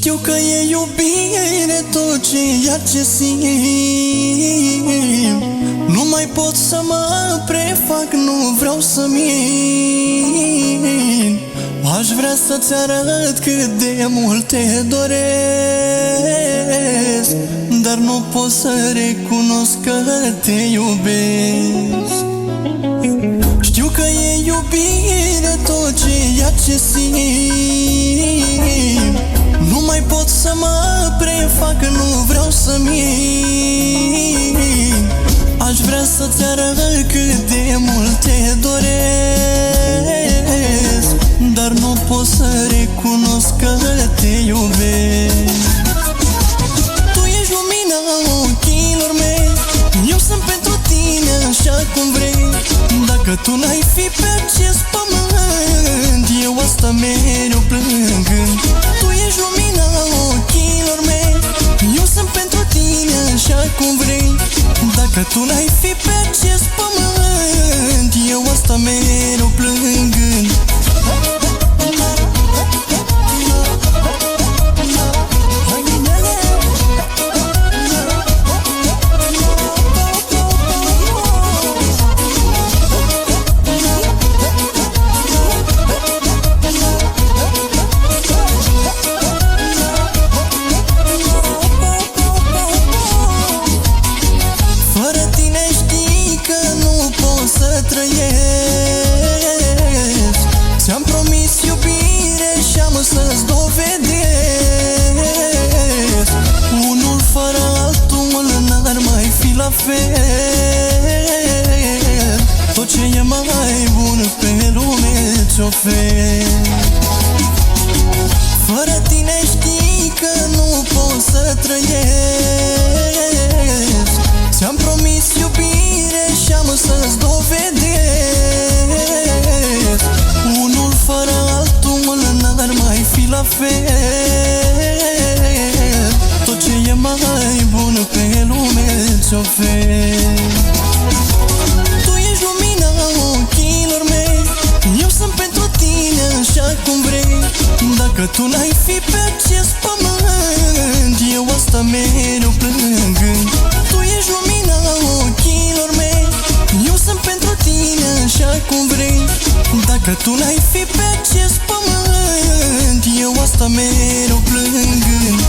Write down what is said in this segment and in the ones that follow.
Știu că e iubire tot ceea ce simt. Nu mai pot să mă prefac, nu vreau să mint. Aș vrea să-ți arăt cât de mult te doresc, dar nu pot să recunosc că te iubesc. Știu că e iubire tot ceea ce simt. Nu mai pot să mă prefac, nu vreau să mint. Aș vrea să-ți arăt cât de mult te doresc, dar nu pot să recunosc că te iubesc. Tu ești lumina ochilor mei, eu sunt pentru tine așa cum vrei. Dacă tu n-ai fi pe acest pământ, eu asta mereu plângând. Tu ești lumina ochilor mei, eu sunt pentru tine așa cum vrei. Dacă tu n-ai fi pe acest pământ, eu asta mereu plângând. Ți-am promis iubire și am să-ți dovedesc. Unul fără altul n-ar mai fi la fel. Tot ce e mai bun pe lume ți ofer. Fără tine știi că nu pot să trăiesc. Ți-am promis iubire și am să-ți dovedesc. Unul fără altul n-ar mai fi la fel. Tot ce e mai bun pe lume ți ofer. Tu ești lumina ochilor mei, eu sunt pentru tine așa cum vrei. Dacă tu n-ai fi pe acest pământ, eu asta mereu plângând. Tu ești lumina ochilor mei, eu sunt pentru tine așa cum vrei. Dacă tu n-ai fi pe acest pământ, eu asta mereu plângând.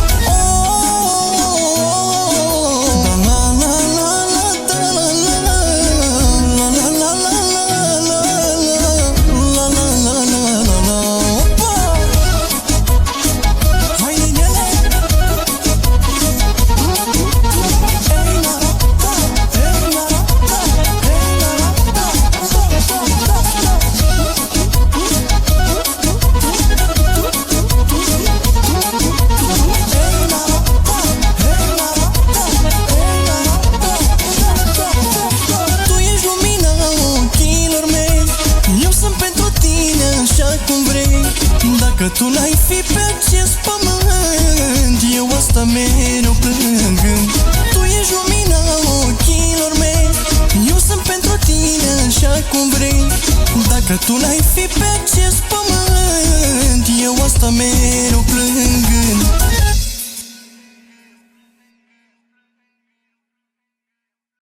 Dacă tu n-ai fi pe acest pământ, eu asta mereu plângând. Tu ești lumina ochilor mei, eu sunt pentru tine așa cum vrei. Dacă tu n-ai fi pe acest pământ, eu asta mereu